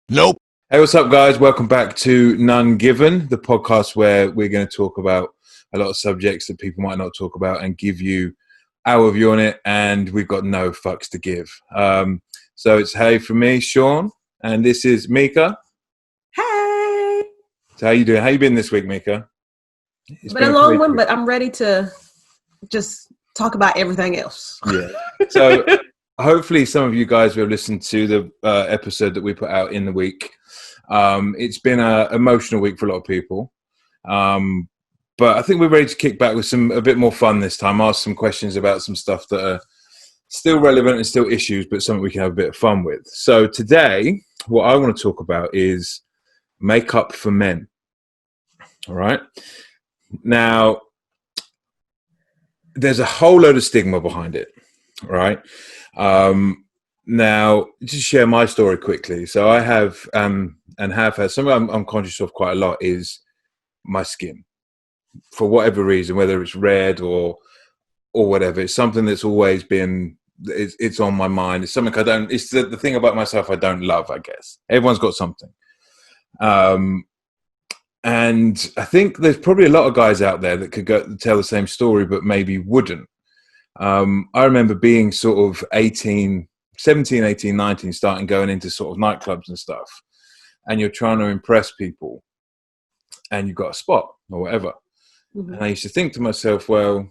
Nope. Hey, what's up, guys? Welcome back to None Given, the podcast where we're going to talk about a lot of subjects that people might not talk about and give you our view on it. And we've got no fucks to give. So it's hey from me, Sean, and this is Meka. Hey. So how you doing? How you been this week, Meka? It's been a long one, but I'm ready to just talk about everything else. Yeah. So hopefully some of you guys will have listened to the episode that we put out in the week. It's been an emotional week for a lot of people. But I think we're ready to kick back with a bit more fun this time. Ask some questions about some stuff that are still relevant and still issues, but something we can have a bit of fun with. So today, what I want to talk about is makeup for men. All right. Now, there's a whole load of stigma behind it. Right. Now, just share my story quickly. So I have and have had something I'm conscious of quite a lot is my skin. For whatever reason, whether it's red or whatever, it's something that's always been. It's on my mind. It's something I don't. It's the thing about myself I don't love. I guess everyone's got something. And I think there's probably a lot of guys out there that could tell the same story, but maybe wouldn't. I remember being sort of 17, 18, 19, starting going into sort of nightclubs and stuff, and you're trying to impress people, and you've got a spot or whatever. Mm-hmm. And I used to think to myself, well,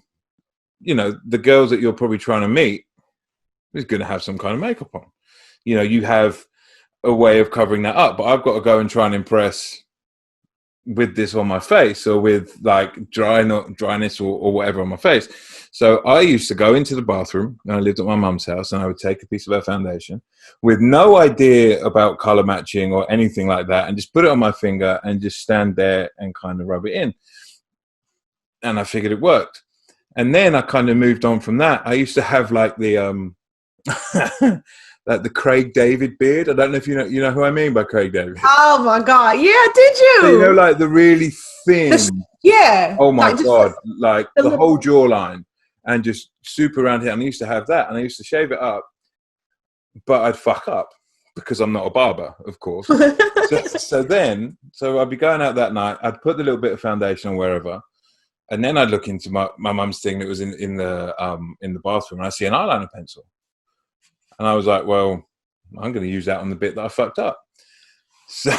you know, the girls that you're probably trying to meet is going to have some kind of makeup on. You know, you have a way of covering that up, but I've got to go and try and impress with this on my face or with like dryness or whatever on my face. So I used to go into the bathroom, and I lived at my mum's house, and I would take a piece of her foundation with no idea about color matching or anything like that, and just put it on my finger and just stand there and kind of rub it in. And I figured it worked. And then I kind of moved on from that. I used to have like the like the Craig David beard. I don't know if you know who I mean by Craig David. Oh my God. Yeah, did you? So, you know, like the really thin. Yeah. Oh my God. Like the whole jawline and just super around here. And I used to have that, and I used to shave it up, but I'd fuck up because I'm not a barber, of course. so I'd be going out that night. I'd put the little bit of foundation on wherever. And then I'd look into my mum's thing that was in the bathroom, and I see an eyeliner pencil. And I was like, well, I'm going to use that on the bit that I fucked up. So,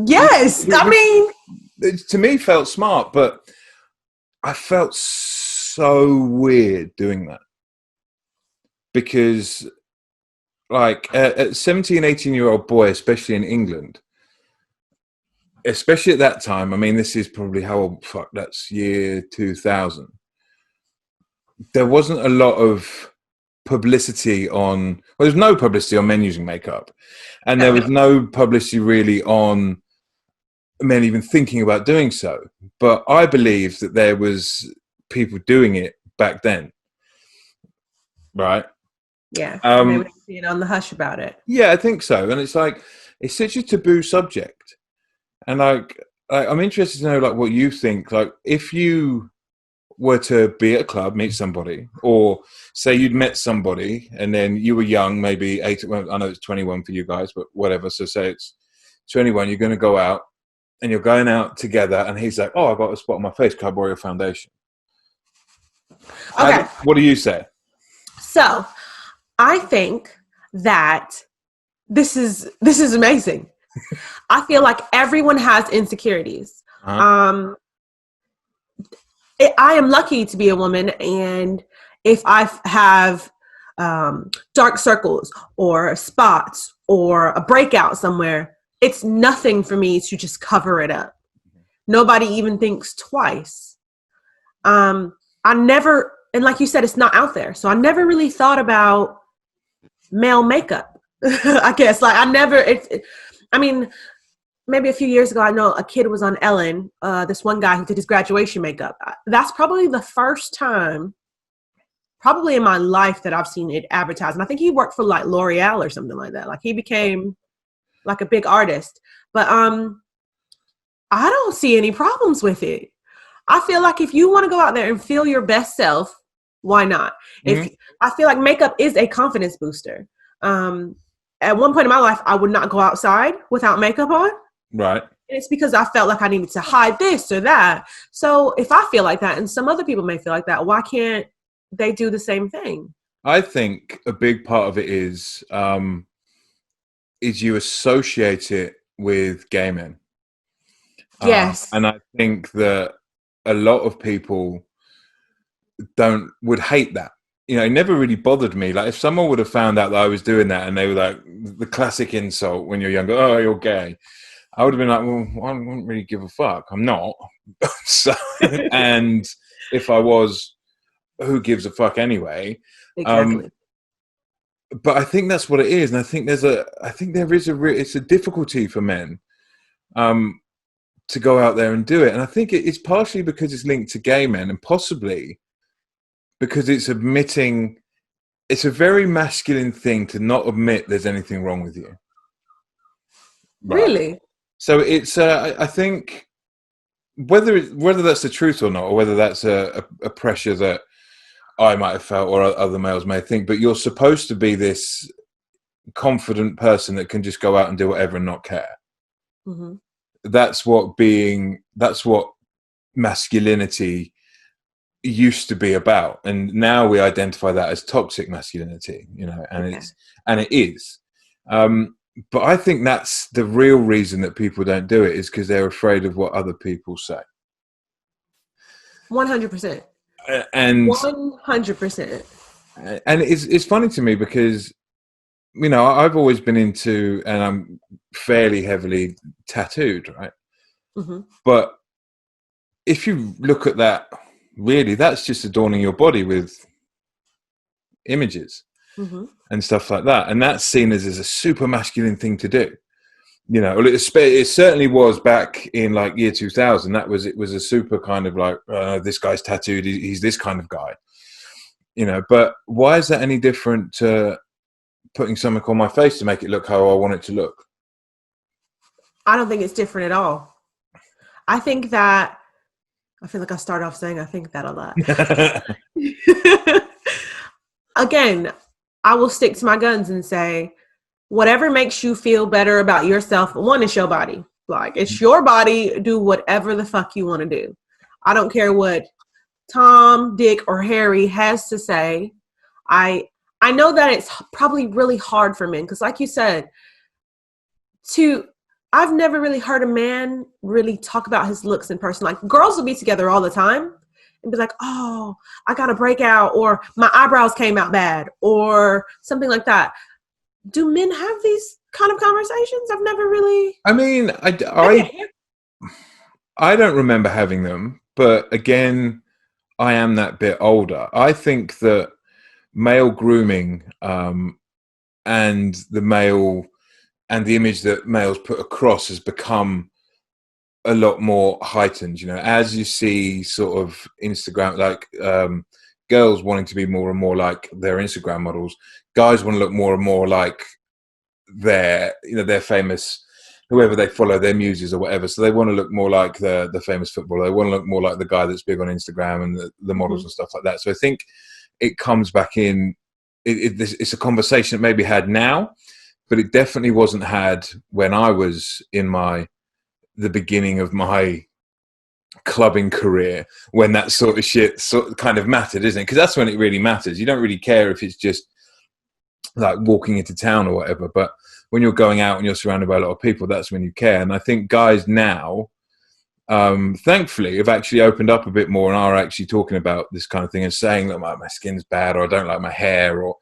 yes, I mean, it to me felt smart, but I felt so weird doing that because, like, a 17, 18-year-old boy, especially in England, especially at that time, I mean, this is probably that's year 2000. There wasn't a lot of publicity there's no publicity on men using makeup, and there was no publicity really on men even thinking about doing so. But I believe that there was people doing it back then, right? Yeah, they were being on the hush about it. Yeah, I think so. And it's like it's such a taboo subject, and like I'm interested to know like what you think. Like if you were to be at a club, meet somebody, or say you'd met somebody and then you were young, maybe 18, well, I know it's 21 for you guys, but whatever. So say it's 21, you're going to go out and you're going out together and he's like, oh, I got a spot on my face. Can I borrow your foundation? Okay. What do you say? So I think that this is amazing. I feel like everyone has insecurities. Uh-huh. I am lucky to be a woman, and if I have dark circles or spots or a breakout somewhere, it's nothing for me to just cover it up. Nobody even thinks twice. I never, and like you said, it's not out there. So I never really thought about male makeup, I guess. Like I mean, maybe a few years ago, I know a kid was on Ellen, this one guy who did his graduation makeup. That's probably the first time, probably in my life, that I've seen it advertised. And I think he worked for like L'Oreal or something like that. Like he became like a big artist. But I don't see any problems with it. I feel like if you want to go out there and feel your best self, why not? Mm-hmm. I feel like makeup is a confidence booster. at one point in my life, I would not go outside without makeup on. Right. And it's because I felt like I needed to hide this or that. So if I feel like that, and some other people may feel like that, why can't they do the same thing? I think a big part of it is you associate it with gay men. Yes. And I think that a lot of people would hate that. You know, it never really bothered me. Like if someone would have found out that I was doing that and they were like the classic insult when you're younger, oh, you're gay. I would have been like, well, I wouldn't really give a fuck. I'm not. So, and if I was, who gives a fuck anyway? Exactly. But I think that's what it is. And I think it's a difficulty for men to go out there and do it. And I think it's partially because it's linked to gay men and possibly because it's a very masculine thing to not admit there's anything wrong with you. Right? Really? So it's, I think, whether that's the truth or not, or whether that's a pressure that I might have felt or other males may think, but you're supposed to be this confident person that can just go out and do whatever and not care. Mm-hmm. That's what masculinity used to be about, and now we identify that as toxic masculinity, you know, and it is. But I think that's the real reason that people don't do it is because they're afraid of what other people say. 100%. And 100%. And it's funny to me because, you know, I've always been into, and I'm fairly heavily tattooed, right? Mm-hmm. But if you look at that, really, that's just adorning your body with images. Mm-hmm. And stuff like that, and that's seen as a super masculine thing to do. You know, it certainly was back in like year 2000. It was a super kind of like this guy's tattooed. He's this kind of guy. You know, but why is that any different to putting something on my face to make it look how I want it to look? I don't think it's different at all. I think that I feel like I start off saying I think that a lot. Again, I will stick to my guns and say, whatever makes you feel better about yourself, one, it's your body. Like, it's your body. Do whatever the fuck you want to do. I don't care what Tom, Dick, or Harry has to say. I know that it's probably really hard for men because, like you said, I've never really heard a man really talk about his looks in person. Like, girls will be together all the time and be like, oh, I got a breakout, or my eyebrows came out bad, or something like that. Do men have these kind of conversations? I've never really. I mean, I don't remember having them, but again, I am that bit older. I think that male grooming and the image that males put across has become a lot more heightened, you know, as you see sort of Instagram, like girls wanting to be more and more like their Instagram models, guys want to look more and more like their famous, whoever they follow, their muses or whatever. So they want to look more like the famous footballer. They want to look more like the guy that's big on Instagram and the models mm-hmm. and stuff like that. So I think it comes back in. It's a conversation that may be had now, but it definitely wasn't had when I was in the beginning of my clubbing career, when that sort of shit kind of mattered, isn't it? Because that's when it really matters. You don't really care if it's just like walking into town or whatever, but when you're going out and you're surrounded by a lot of people, that's when you care. And I think guys now, thankfully, have actually opened up a bit more and are actually talking about this kind of thing and saying that my skin's bad, or I don't like my hair, or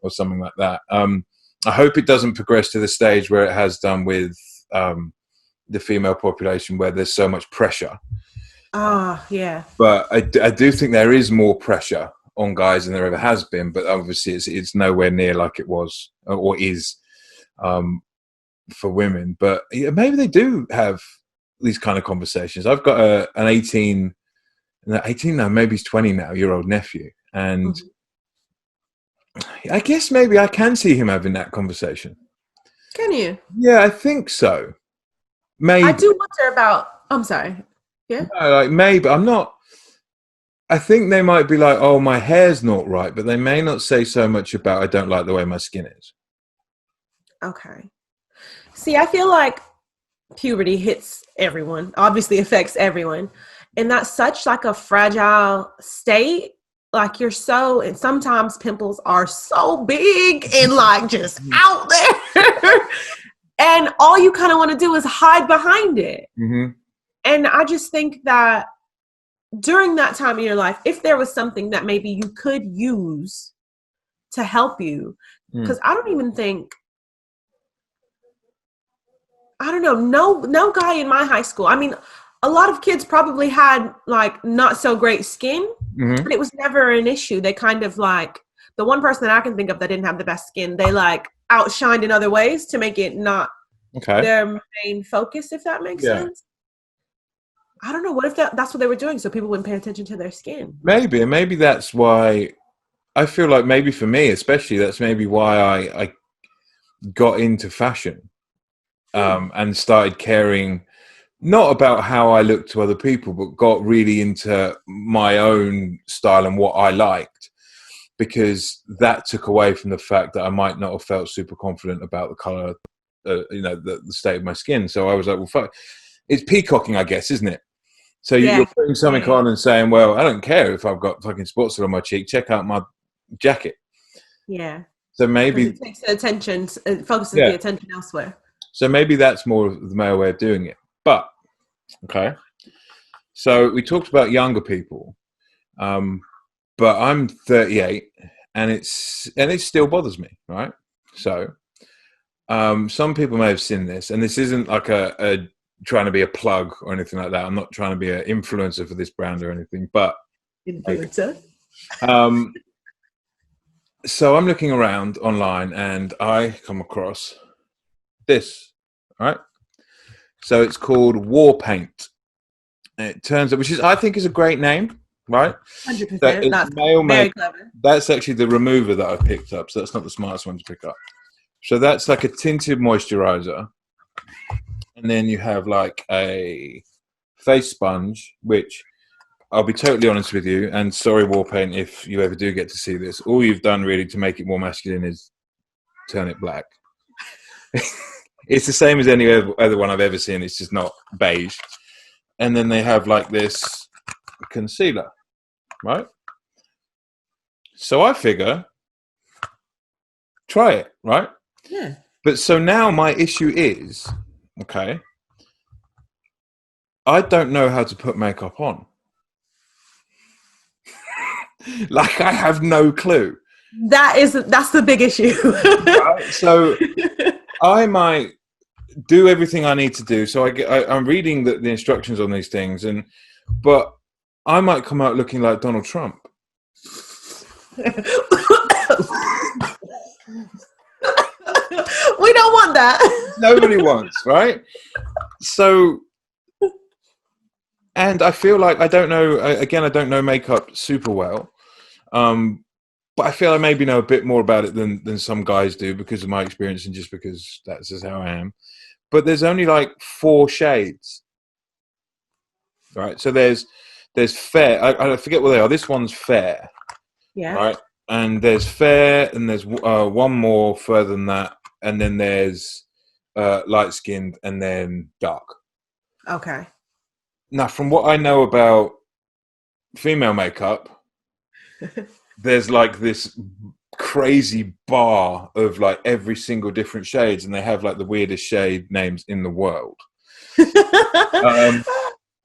something like that. I hope it doesn't progress to the stage where it has done with the female population, where there's so much pressure. Yeah. But I do think there is more pressure on guys than there ever has been, but obviously it's nowhere near like it was or is for women. But yeah, maybe they do have these kind of conversations. I've got an 18 now, maybe he's 20 now, year old nephew, and mm-hmm. I guess maybe I can see him having that conversation. Can you? Yeah, I think so. Maybe. I do wonder about. I'm sorry. Yeah. No, like maybe I'm not. I think they might be like, "Oh, my hair's not right," but they may not say so much about, "I don't like the way my skin is." Okay. See, I feel like puberty hits everyone, obviously affects everyone. And that's such like a fragile state. Like and sometimes pimples are so big and like just out there. And all you kind of want to do is hide behind it. Mm-hmm. And I just think that during that time in your life, if there was something that maybe you could use to help you, because I don't even think, I don't know, no guy in my high school. I mean, a lot of kids probably had like not so great skin, but it was never an issue. They kind of like, the one person that I can think of that didn't have the best skin, they like outshined in other ways to make it not their main focus, if that makes sense. I don't know. What if that's what they were doing so people wouldn't pay attention to their skin? Maybe that's why I feel like, maybe for me especially, that's maybe why I got into fashion and started caring not about how I looked to other people, but got really into my own style and what I liked, because that took away from the fact that I might not have felt super confident about the color, the state of my skin. So I was like, well, fuck. It's peacocking, I guess, isn't it? So you're putting something on and saying, well, I don't care if I've got fucking spots on my cheek. Check out my jacket. Yeah. So maybe it takes the attention, it focuses the attention elsewhere. So maybe that's more of the male way of doing it. But okay. So we talked about younger people, but I'm 38, and it still bothers me, right? So some people may have seen this, and this isn't like a trying to be a plug or anything like that. I'm not trying to be an influencer for this brand or anything, but influencer. So I'm looking around online and I come across this, right? So it's called War Paint. And it turns out, I think is a great name, right? 100%. That's very clever. That's actually the remover that I picked up, so that's not the smartest one to pick up. So that's like a tinted moisturizer. And then you have like a face sponge, which I'll be totally honest with you, and sorry, War Paint, if you ever do get to see this, all you've done really to make it more masculine is turn it black. It's the same as any other one I've ever seen. It's just not beige. And then they have like this concealer, right? So I figure, try it, right? Yeah. But so now my issue is, okay, I don't know how to put makeup on. Like, I have no clue. That's the big issue. Right? So I might do everything I need to do. So I'm reading the instructions on these things, but I might come out looking like Donald Trump. We don't want that. Nobody wants, right? So, and I feel like I don't know makeup super well. But I feel I maybe know a bit more about it than some guys do because of my experience and just because that's just how I am. But there's only like 4 shades, right? So there's fair. I forget what they are. This one's fair, right? And there's fair, and there's one more further than that, and then there's light skinned, and then dark. Okay. Now, from what I know about female makeup, there's like this crazy bar of like every single different shades, and they have like the weirdest shade names in the world.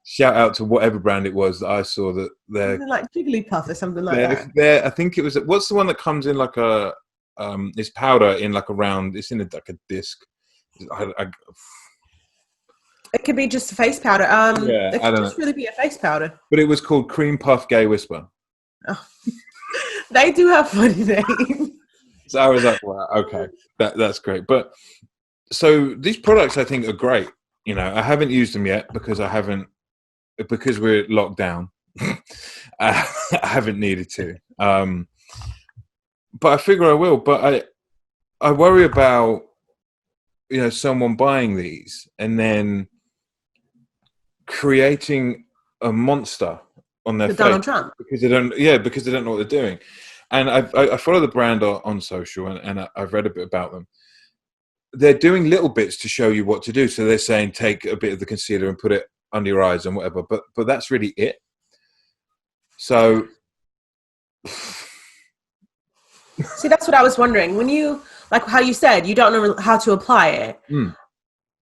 Shout out to whatever brand it was that I saw that they're like Jigglypuff or something like that. I think it was. What's the one that comes in like a it's powder in like a round? It's in like a disc. It could be just a face powder. Yeah, it could just really be a face powder. But it was called Cream Puff Gay Whisper. Oh. They do have funny names. So I was like, wow, okay, that's great. But so these products I think are great. You know, I haven't used them yet because we're locked down. I haven't needed to. But I figure I will. But I worry about, someone buying these and then creating a monster on their face Donald Trump, because they don't know what they're doing. And I follow the brand on social, and I've read a bit about them. they're doing little bits to show you what to do. So they're saying take a bit of the concealer and put it under your eyes and whatever. But that's really it. So, See, that's what I was wondering. When you, like how you said, you don't know how to apply it.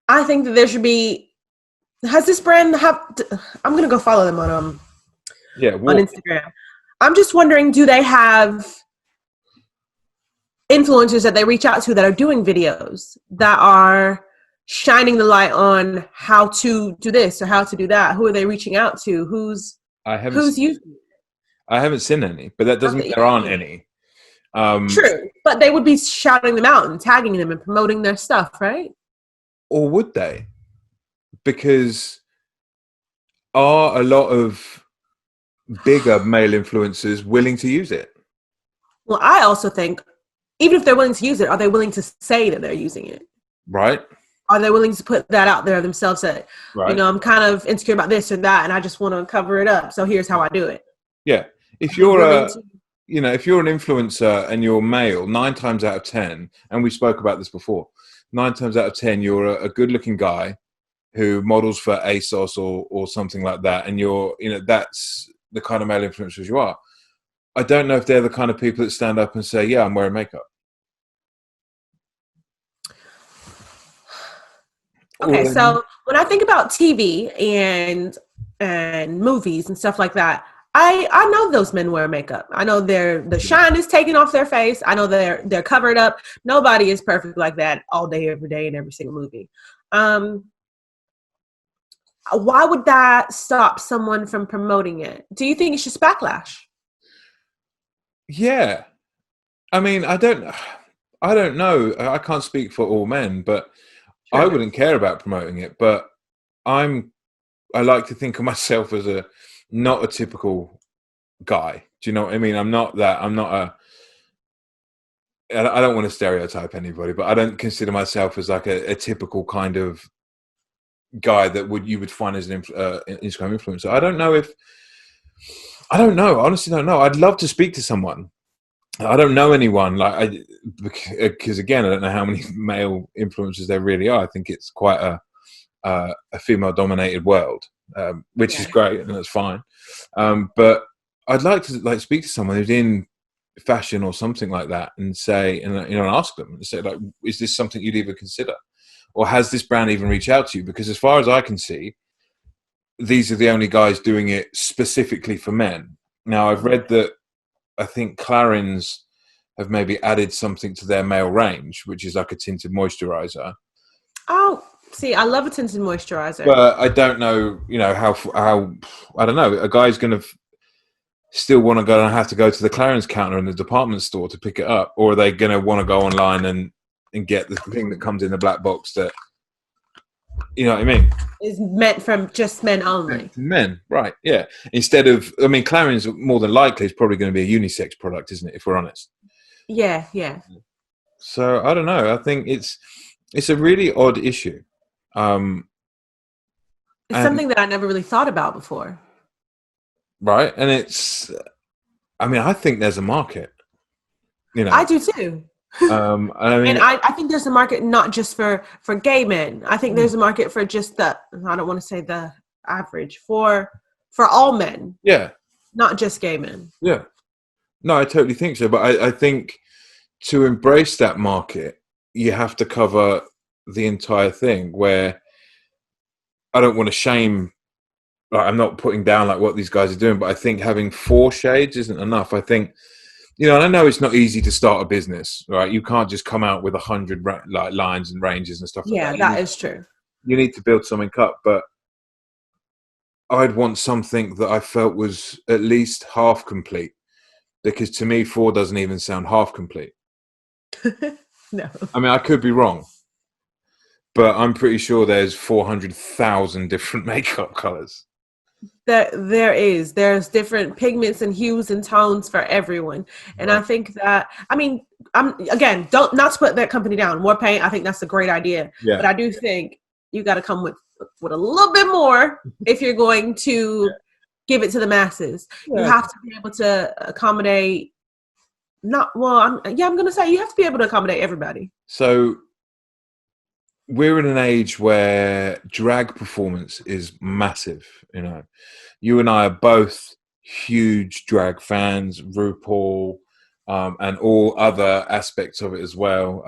I think that there should be, has this brand I'm going to go follow them on Instagram. I'm just wondering, do they have influencers that they reach out to that are doing videos that are shining the light on how to do this or how to do that? Who are they reaching out to? Who's using it? I haven't seen any, but that doesn't mean there aren't any. True, but they would be shouting them out and tagging them and promoting their stuff, right? Or would they? Because are a lot of bigger male influencers willing to use it? Well, I also think, even if they're willing to use it, are they willing to say that they're using it? Right. Are they willing to put that out there themselves that, right. I'm kind of insecure about this or that, and I just want to cover it up. So here's how I do it. Yeah. If you're if you're an influencer and you're male, 9 times out of 10, and we spoke about this before, 9 times out of 10, you're a good-looking guy who models for ASOS or something like that, and that's the kind of male influencers you are. I don't know if they're the kind of people that stand up and say, "Yeah, I'm wearing makeup." Okay, so when I think about TV and movies and stuff like that, I know those men wear makeup. I know the shine is taken off their face. I know they're covered up. Nobody is perfect like that all day, every day, in every single movie. Why would that stop someone from promoting it? Do you think it's just backlash? Yeah, I mean, I don't know. I can't speak for all men, but sure. I wouldn't care about promoting it. But I like to think of myself as not a typical guy. Do you know what I mean? I don't want to stereotype anybody, but I don't consider myself as like a typical kind of guy that you would find as an Instagram influencer. I don't know. Honestly, don't know. I'd love to speak to someone. I don't know anyone because again, I don't know how many male influencers there really are. I think it's quite a female dominated world, which is great and that's fine. But I'd like to speak to someone who's in fashion or something like that and say, and ask them and say, is this something you'd even consider? Or has this brand even reached out to you? Because as far as I can see, these are the only guys doing it specifically for men. Now, I've read that I think Clarins have maybe added something to their male range, which is like a tinted moisturizer. Oh, see, I love a tinted moisturizer. But I don't know, how I don't know. A guy's going to still want to go and have to go to the Clarins counter in the department store to pick it up, or are they going to want to go online and get the thing that comes in the black box that, you know what I mean? Is meant for just men only. Men, right, yeah. Instead of, Clarins more than likely is probably going to be a unisex product, isn't it, if we're honest? Yeah. So, I don't know. I think it's a really odd issue. It's something that I never really thought about before. Right, and I think there's a market. I do too. And I think there's a market not just for gay men. I think there's a market for just I don't want to say the average, for all men. Yeah. Not just gay men. Yeah. No, I totally think so. But I think to embrace that market, you have to cover the entire thing, where I don't want to shame, I'm not putting down what these guys are doing, but I think having 4 shades isn't enough. I think, and I know it's not easy to start a business, right? You can't just come out with 100 lines and ranges and stuff like that. Yeah, that is true. You need to build something up, but I'd want something that I felt was at least half complete, because to me, 4 doesn't even sound half complete. No. I could be wrong, but I'm pretty sure there's 400,000 different makeup colors. There's different pigments and hues and tones for everyone. And right. I think that, I'm again, not to put that company down, more paint, I think that's a great idea. Yeah. But I do think you got to come with a little bit more if you're going to give it to the masses. Yeah. You have to be able to accommodate, I'm going to say you have to be able to accommodate everybody. So we're in an age where drag performance is massive. You and I are both huge drag fans, RuPaul, and all other aspects of it as well.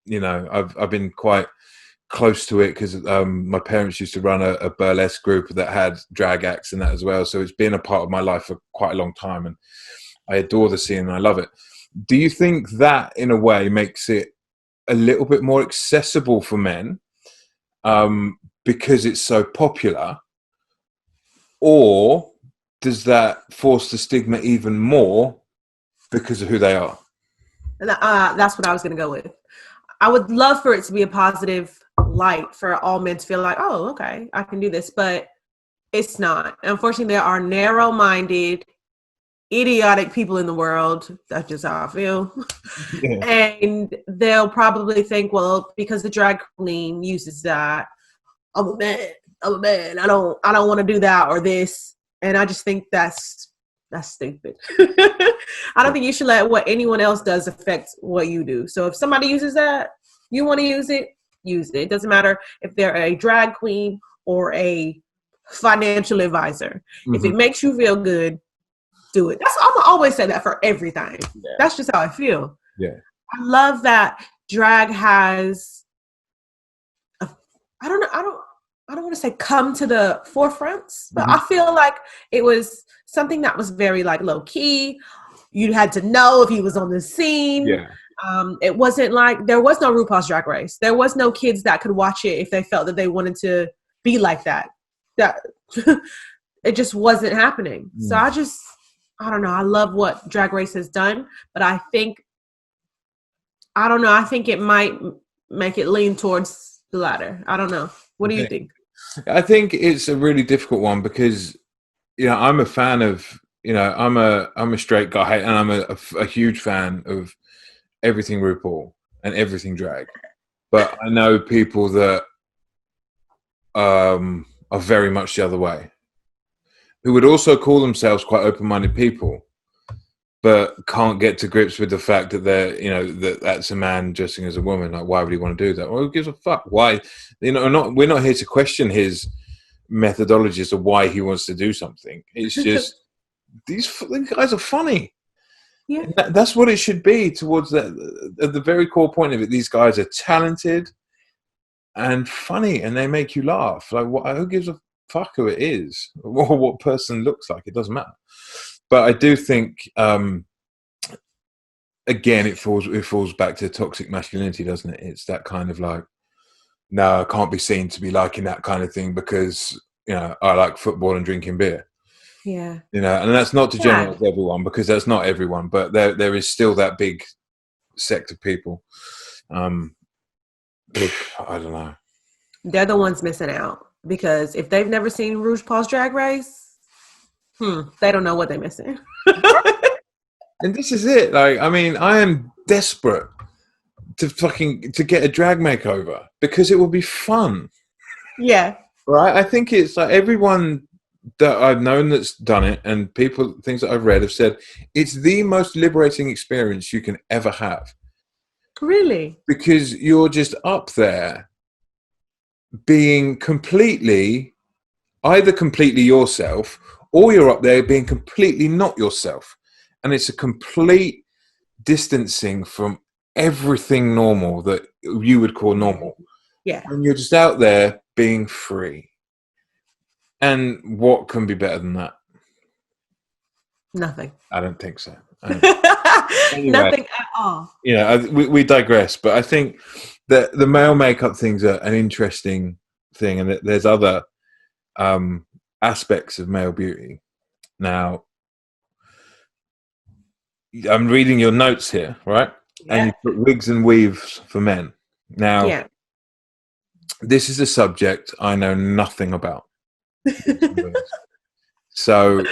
I've been quite close to it because my parents used to run a burlesque group that had drag acts and that as well. So it's been a part of my life for quite a long time, and I adore the scene and I love it. Do you think that in a way makes it a little bit more accessible for men because it's so popular, or does that force the stigma even more because of who they are? That's what I was going to go with. I would love for it to be a positive light for all men to feel like, oh, okay, I can do this, but it's not. Unfortunately, there are narrow-minded, idiotic people in the world. That's just how I feel. Yeah. And they'll probably think, well, because the drag queen uses that, I'm a man. I don't want to do that or this. And I just think that's stupid. I don't think you should let what anyone else does affect what you do. So if somebody uses that, you want to use it, use it. It doesn't matter if they're a drag queen or a financial advisor. Mm-hmm. If it makes you feel good, do it. I'm gonna always say that for everything. Yeah. That's just how I feel. Yeah. I love that drag has I don't want to say come to the forefronts, but I feel like it was something that was very like low key. You had to know if he was on the scene. Yeah. It wasn't like there was no RuPaul's Drag Race. There was no kids that could watch it if they felt that they wanted to be like that. That it just wasn't happening. So I don't know. I love what Drag Race has done, but I think it might make it lean towards the latter. I don't know. What do you think? I think it's a really difficult one because, I'm a fan of, I'm a straight guy and I'm a huge fan of everything RuPaul and everything drag. But I know people that are very much the other way, who would also call themselves quite open-minded people, but can't get to grips with the fact that they're, that's a man dressing as a woman. Like, why would he want to do that? Well, who gives a fuck? Why? We're not here to question his methodologies of why he wants to do something. It's just these guys are funny. Yeah, that's what it should be. Towards that, at the very core point of it, these guys are talented and funny, and they make you laugh. Like, who gives a fuck who it is or what person looks like? It doesn't matter. But I do think, again, it falls back to toxic masculinity, doesn't it? It's that kind of like, no, I can't be seen to be liking that kind of thing because I like football and drinking beer. Yeah. And that's not to generalize everyone, because that's not everyone, but there is still that big sect of people. I don't know. They're the ones missing out, because if they've never seen RuPaul's Drag Race, they don't know what they're missing. And this is it. Like, I mean, I am desperate to get a drag makeover because it will be fun. Yeah. Right? I think it's like everyone that I've known that's done it, and things that I've read have said it's the most liberating experience you can ever have. Really? Because you're just up there being either completely yourself, or you're up there being completely not yourself. And it's a complete distancing from everything normal that you would call normal. Yeah. And you're just out there being free. And what can be better than that? Nothing. I don't think so. Anyway, nothing at all. We digress, but I think that the male makeup thing's an interesting thing, and that there's other aspects of male beauty. Now, I'm reading your notes here, right? Yeah. And you put wigs and weaves for men. Now, this is a subject I know nothing about. So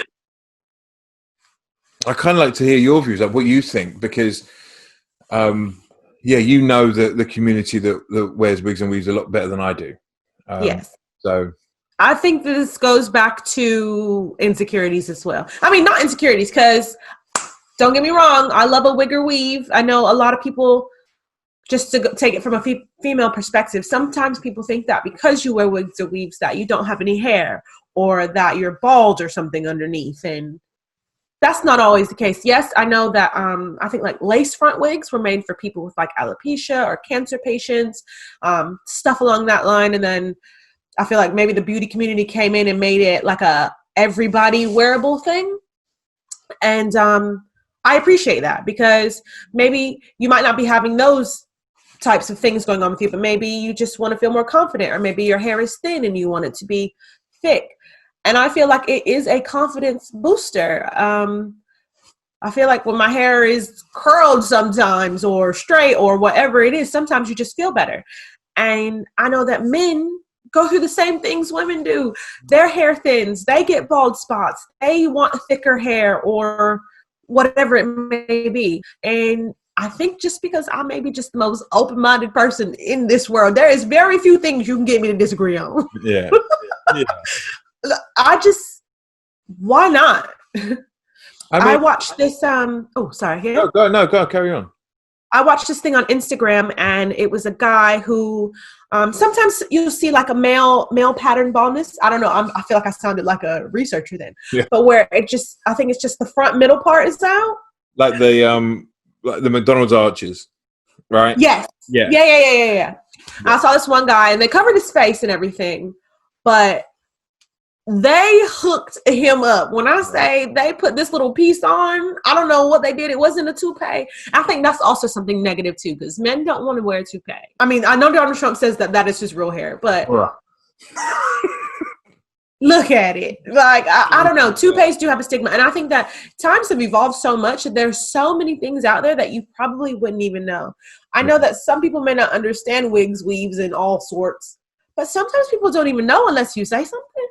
I kind of like to hear your views, like what you think, because the community that wears wigs and weaves a lot better than I do. Yes. So I think this goes back to insecurities as well. I mean, not insecurities, because don't get me wrong, I love a wig or weave. I know a lot of people just to take it from a female perspective, sometimes people think that because you wear wigs or weaves that you don't have any hair or that you're bald or something underneath. And that's not always the case. Yes, I know that I think like lace front wigs were made for people with like alopecia or cancer patients, stuff along that line. And then I feel like maybe the beauty community came in and made it like a everybody wearable thing. And I appreciate that, because maybe you might not be having those types of things going on with you, but maybe you just want to feel more confident, or maybe your hair is thin and you want it to be thick. And I feel like it is a confidence booster. I feel like when my hair is curled sometimes or straight or whatever it is, sometimes you just feel better. And I know that men go through the same things women do. Their hair thins, they get bald spots, they want thicker hair or whatever it may be. And I think just because I may be just the most open-minded person in this world, there is very few things you can get me to disagree on. Yeah. Yeah. Why not? I mean, watched this, sorry. Yeah? Go, carry on. I watched this thing on Instagram, and it was a guy who, sometimes you'll see like a male pattern baldness. I don't know. I feel like I sounded like a researcher then, but where I think it's just the front middle part is out. Like the McDonald's arches, right? Yes. Yeah. I saw this one guy, and they covered his face and everything, but they hooked him up. When I say they put this little piece on, I don't know what they did. It wasn't a toupee. I think that's also something negative too, because men don't want to wear a toupee. I mean, I know Donald Trump says that is his real hair, but look at it. Like, I don't know. Toupees do have a stigma. And I think that times have evolved so much that there's so many things out there that you probably wouldn't even know. I know that some people may not understand wigs, weaves, and all sorts, but sometimes people don't even know unless you say something.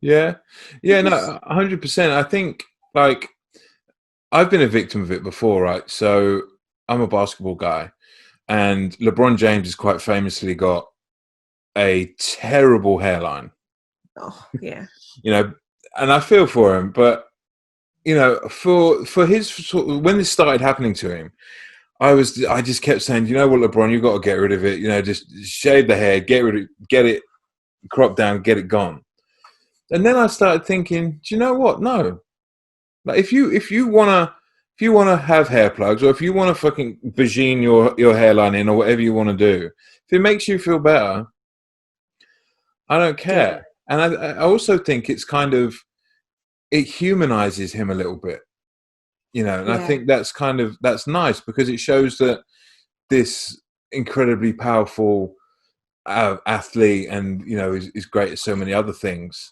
Yeah, no, 100%. I think, like, I've been a victim of it before, right? So I'm a basketball guy, and LeBron James has quite famously got a terrible hairline. Oh, yeah. And I feel for him, but for his sort of, when this started happening to him, I just kept saying, you know what, LeBron, you've got to get rid of it. Just shave the hair, get it cropped down, get it gone. And then I started thinking, do you know what? No. Like, if you wanna have hair plugs, or if you wanna fucking vagine your hairline in, or whatever you want to do, if it makes you feel better, I don't care. Yeah. And I also think it's kind of, it humanizes him a little bit, and I think that's nice, because it shows that this incredibly powerful athlete, and is great at so many other things,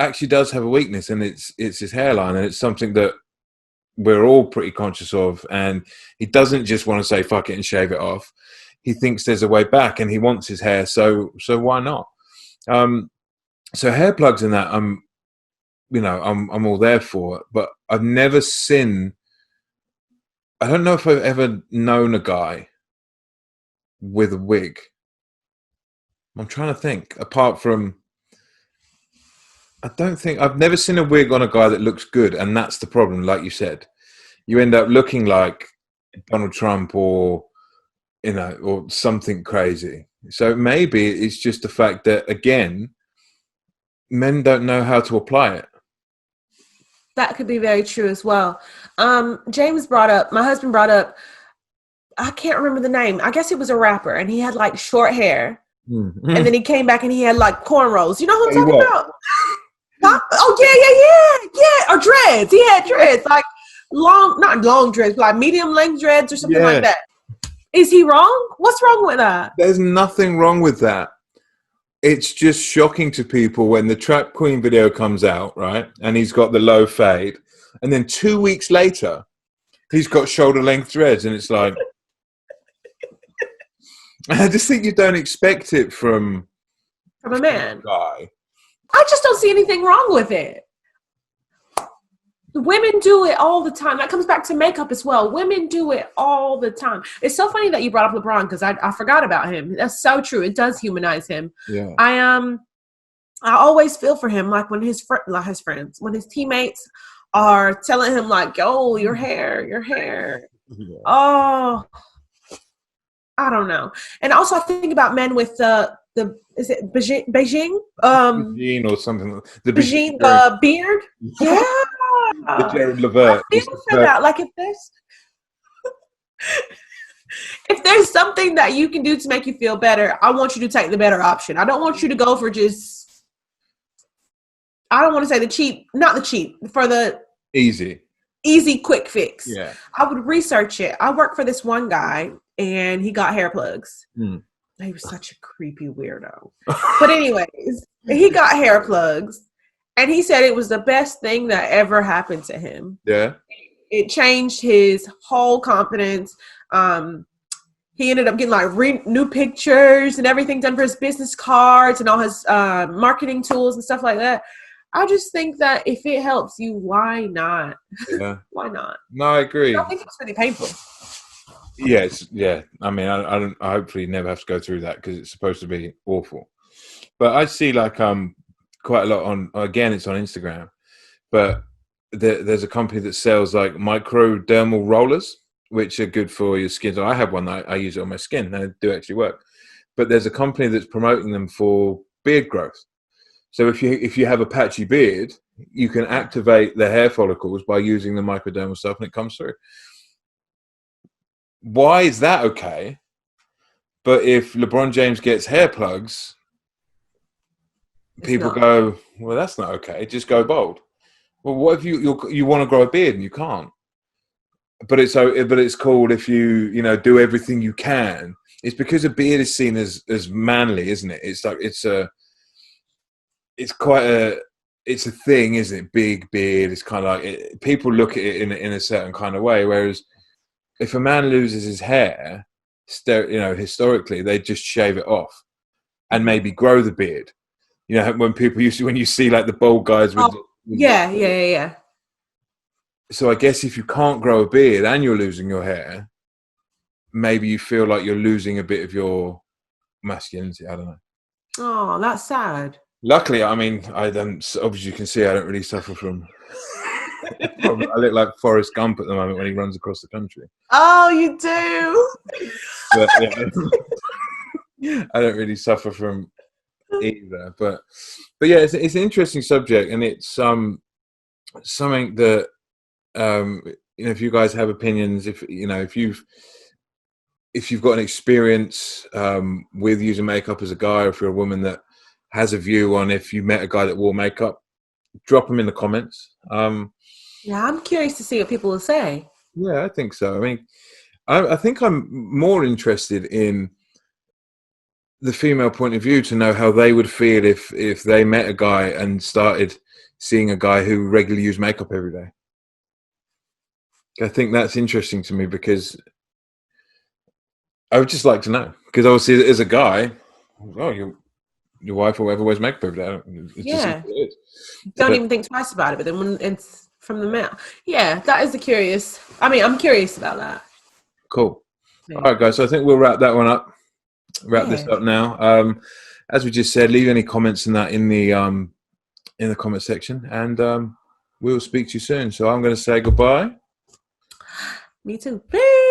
actually does have a weakness, and it's his hairline, and it's something that we're all pretty conscious of. And he doesn't just want to say fuck it and shave it off. He thinks there's a way back, and he wants his hair, so why not? So hair plugs and that, I'm all there for it, but I've never seen, I don't know if I've ever known a guy with a wig. I'm trying to think, apart from, I've never seen a wig on a guy that looks good, and that's the problem. Like you said, you end up looking like Donald Trump or something crazy. So maybe it's just the fact that, again, men don't know how to apply it. That could be very true as well. My husband brought up, I can't remember the name. I guess he was a rapper, and he had like short hair. Mm-hmm. And then he came back and he had like cornrows. You know what I'm talking about? Oh, yeah. Or dreads. He had dreads, like not long dreads, but like medium length dreads or something like that. Is he wrong? What's wrong with that? There's nothing wrong with that. It's just shocking to people when the Trap Queen video comes out, right? And he's got the low fade. And then 2 weeks later, he's got shoulder length dreads. And it's like, I just think you don't expect it from a man. Guy. I just don't see anything wrong with it. Women do it all the time. That comes back to makeup as well. Women do it all the time. It's so funny that you brought up LeBron, because I forgot about him. That's so true. It does humanize him. Yeah. I always feel for him, like when his friends, when his teammates are telling him like, "Oh, your hair." Yeah. Oh, I don't know. And also I think about men with the is it Beijing? Jean or something. The Beijing Jerry, beard? Yeah. the Jared I Levert. feel for that. Like if there's something that you can do to make you feel better, I want you to take the better option. I don't want you to go for just, I don't want to say not the cheap, for the easy quick fix. Yeah. I would research it. I worked for this one guy and he got hair plugs. He was such a creepy weirdo. But anyways, he got hair plugs and he said it was the best thing that ever happened to him. Yeah. It changed his whole confidence. He ended up getting like new pictures and everything done for his business cards and all his marketing tools and stuff like that. I just think that if it helps you, why not? Yeah. Why not? No, I agree. I think it's really painful. Yes, yeah. I mean, I don't. I hopefully never have to go through that because it's supposed to be awful. But I see like quite a lot on. Again, it's on Instagram, but there's a company that sells like microdermal rollers, which are good for your skin. So I have one that I use it on my skin, and they do actually work. But there's a company that's promoting them for beard growth. So if you have a patchy beard, you can activate the hair follicles by using the microdermal stuff, and it comes through. Why is that okay? But if LeBron James gets hair plugs, people go, well, that's not okay. Just go bald. Well, what if you want to grow a beard and you can't? But it's called if you do everything you can. It's because a beard is seen as manly, isn't it? It's like it's a thing, isn't it? Big beard. It's kind of like people look at it in a certain kind of way. Whereas if a man loses his hair, historically they just shave it off and maybe grow the beard. When you see like the bald guys with yeah. So I guess if you can't grow a beard and you're losing your hair, maybe you feel like you're losing a bit of your masculinity. I don't know. Oh, that's sad. Luckily, I mean, I don't. Obviously, you can see I don't really suffer from. I look like Forrest Gump at the moment when he runs across the country. Oh, you do. But, yeah, I don't really suffer from either. But yeah, it's an interesting subject, and it's something that if you guys have opinions, if you've got an experience with using makeup as a guy, or if you're a woman that has a view on if you met a guy that wore makeup, drop them in the comments. Yeah, I'm curious to see what people will say. Yeah, I think so. I mean, I think I'm more interested in the female point of view to know how they would feel if they met a guy and started seeing a guy who regularly used makeup every day. I think that's interesting to me because I would just like to know. Because obviously, as a guy, your wife or whoever wears makeup every day. Don't even think twice about it. But then when it's from the male, that is I'm curious about that. Cool. Yeah. All right, guys. So I think we'll wrap that one up. This up now. As we just said, leave any comments in the comment section, and we'll speak to you soon. So I'm going to say goodbye. Me too. Peace.